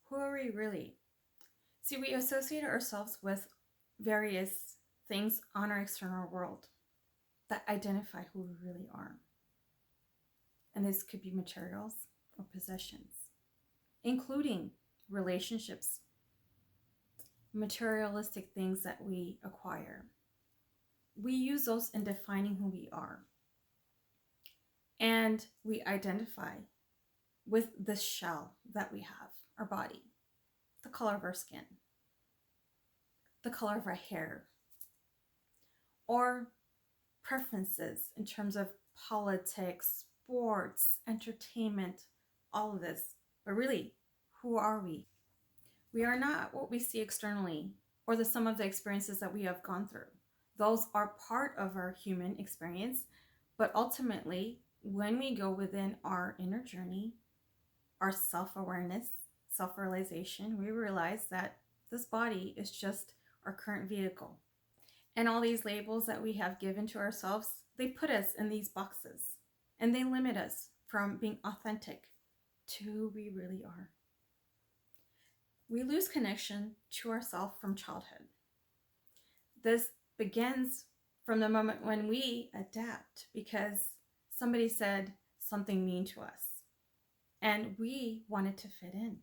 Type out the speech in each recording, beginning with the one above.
Who are we really? See, we associate ourselves with various things on our external world that identify who we really are. And this could be materials or possessions, including relationships, materialistic things that we acquire. We use those in defining who we are. And we identify with the shell that we have, our body, the color of our skin, the color of our hair, or preferences in terms of politics, sports, entertainment, all of this. But really, who are we? We are not what we see externally or the sum of the experiences that we have gone through. Those are part of our human experience, but ultimately, when we go within our inner journey, our self-awareness, self-realization, we realize that this body is just our current vehicle. And all these labels that we have given to ourselves, they put us in these boxes and they limit us from being authentic to who we really are. We lose connection to ourselves from childhood. This begins from the moment when we adapt because somebody said something mean to us and we wanted to fit in.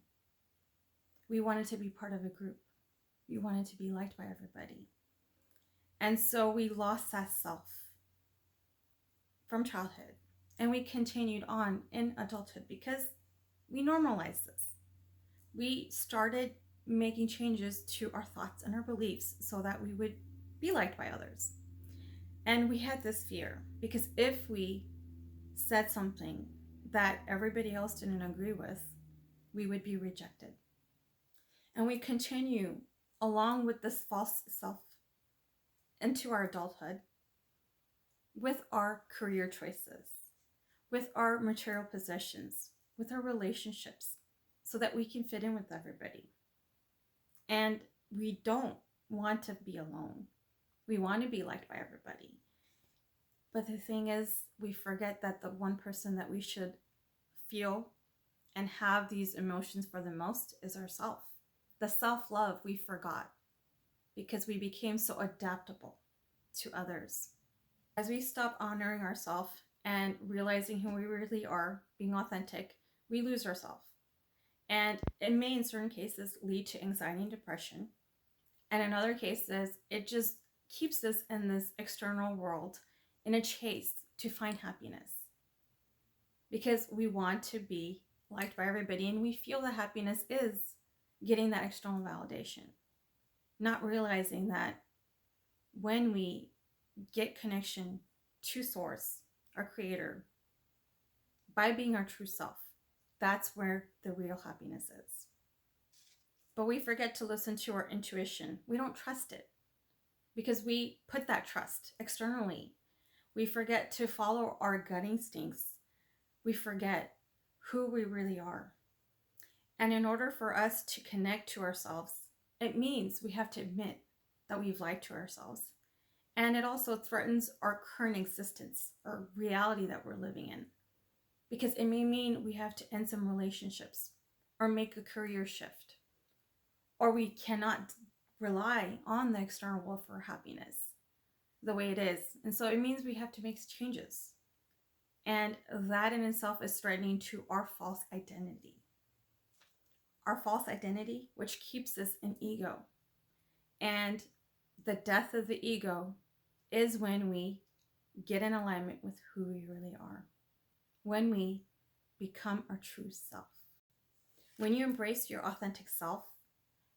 We wanted to be part of a group. We wanted to be liked by everybody. And so we lost that self from childhood and we continued on in adulthood because we normalized this. We started making changes to our thoughts and our beliefs so that we would be liked by others. And we had this fear because if we said something that everybody else didn't agree with, we would be rejected. And we continue along with this false self into our adulthood with our career choices, with our material possessions, with our relationships, so that we can fit in with everybody. And we don't want to be alone. We want to be liked by everybody. But the thing is, we forget that the one person that we should feel and have these emotions for the most is ourself. The self-love we forgot because we became so adaptable to others. As we stop honoring ourselves and realizing who we really are, being authentic, we lose ourselves. And it may, in certain cases, lead to anxiety and depression. And in other cases, it just keeps us in this external world in a chase to find happiness. Because we want to be liked by everybody and we feel that happiness is getting that external validation. Not realizing that when we get connection to Source, our Creator, by being our true self, that's where the real happiness is. But we forget to listen to our intuition. We don't trust it because we put that trust externally. We forget to follow our gut instincts. We forget who we really are. And in order for us to connect to ourselves, it means we have to admit that we've lied to ourselves. And it also threatens our current existence or reality that we're living in. Because it may mean we have to end some relationships or make a career shift. Or we cannot rely on the external world for happiness the way it is. And so it means we have to make changes. And that in itself is threatening to our false identity. Our false identity, which keeps us in ego. And the death of the ego is when we get in alignment with who we really are. When we become our true self. When you embrace your authentic self,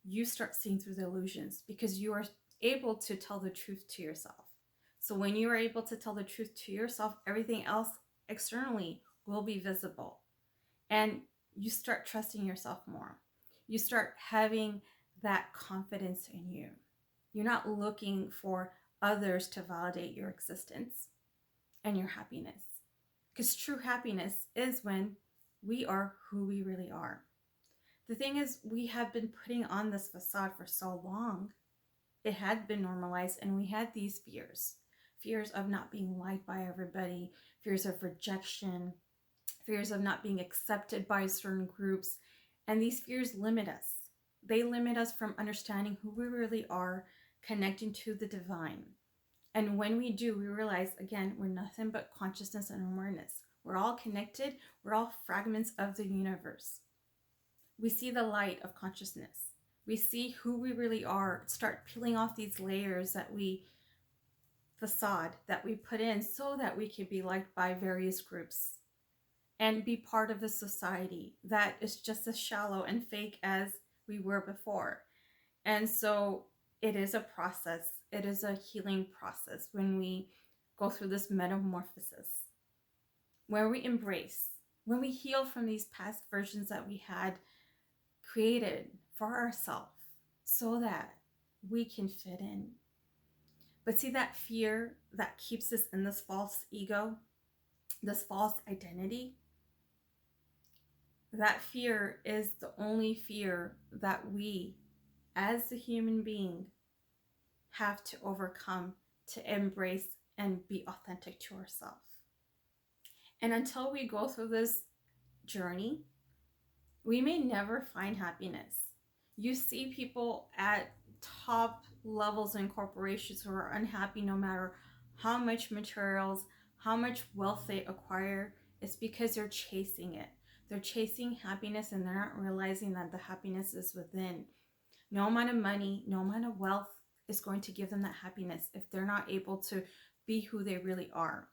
you start seeing through the illusions because you are able to tell the truth to yourself. So when you are able to tell the truth to yourself, everything else externally will be visible. And you start trusting yourself more. You start having that confidence in you. You're not looking for others to validate your existence and your happiness. Because true happiness is when we are who we really are. The thing is, we have been putting on this facade for so long. It had been normalized and we had these fears. Fears of not being liked by everybody, fears of rejection, fears of not being accepted by certain groups. And these fears limit us. They limit us from understanding who we really are, connecting to the divine. And when we do, we realize, again, we're nothing but consciousness and awareness. We're all connected. We're all fragments of the universe. We see the light of consciousness. We see who we really are, start peeling off these layers facade that we put in so that we could be liked by various groups and be part of a society that is just as shallow and fake as we were before. And so it is a process. It is a healing process when we go through this metamorphosis, where we embrace, when we heal from these past versions that we had created for ourselves so that we can fit in. But see, that fear that keeps us in this false ego, this false identity, that fear is the only fear that we, as a human being, have to overcome to embrace and be authentic to ourselves. And until we go through this journey, we may never find happiness. You see people at top levels in corporations who are unhappy no matter how much materials, how much wealth they acquire. It's because they're chasing it. They're chasing happiness and they're not realizing that the happiness is within. No amount of money, no amount of wealth is going to give them that happiness if they're not able to be who they really are.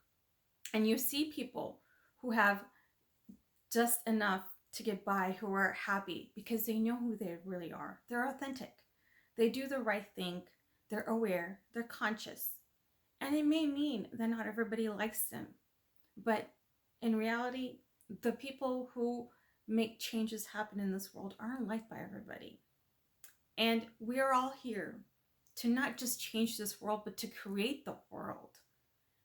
And you see people who have just enough to get by, who are happy because they know who they really are. They're authentic. They do the right thing. They're aware. They're conscious. And it may mean that not everybody likes them. But in reality, the people who make changes happen in this world aren't liked by everybody. And we are all here to not just change this world, but to create the world.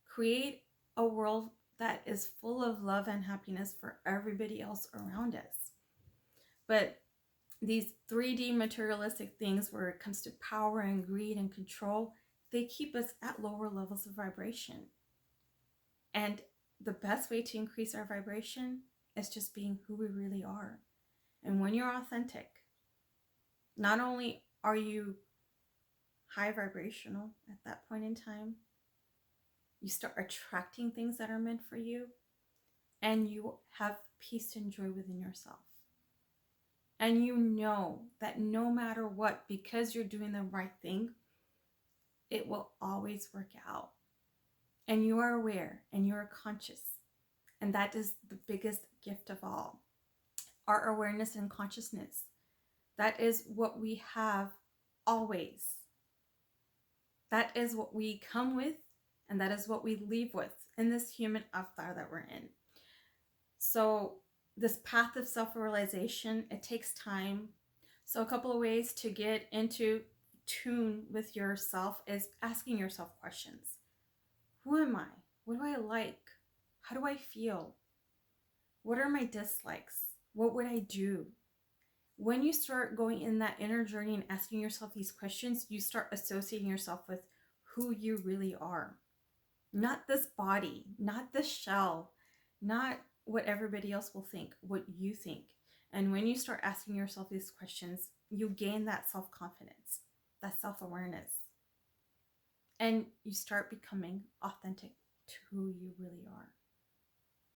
Create a world that is full of love and happiness for everybody else around us. But these 3D materialistic things, where it comes to power and greed and control, they keep us at lower levels of vibration. And the best way to increase our vibration is just being who we really are. And when you're authentic, not only are you high vibrational at that point in time, you start attracting things that are meant for you, and you have peace and joy within yourself. And you know that no matter what, because you're doing the right thing, it will always work out. And you are aware and you are conscious. And that is the biggest gift of all. Our awareness and consciousness. That is what we have always. That is what we come with, and that is what we leave with in this human avatar that we're in. So this path of self-realization, it takes time. So a couple of ways to get into tune with yourself is asking yourself questions. Who am I? What do I like? How do I feel? What are my dislikes? What would I do? When you start going in that inner journey and asking yourself these questions, you start associating yourself with who you really are. Not this body, not this shell, not what everybody else will think, what you think. And when you start asking yourself these questions, you gain that self-confidence, that self-awareness. And you start becoming authentic to who you really are.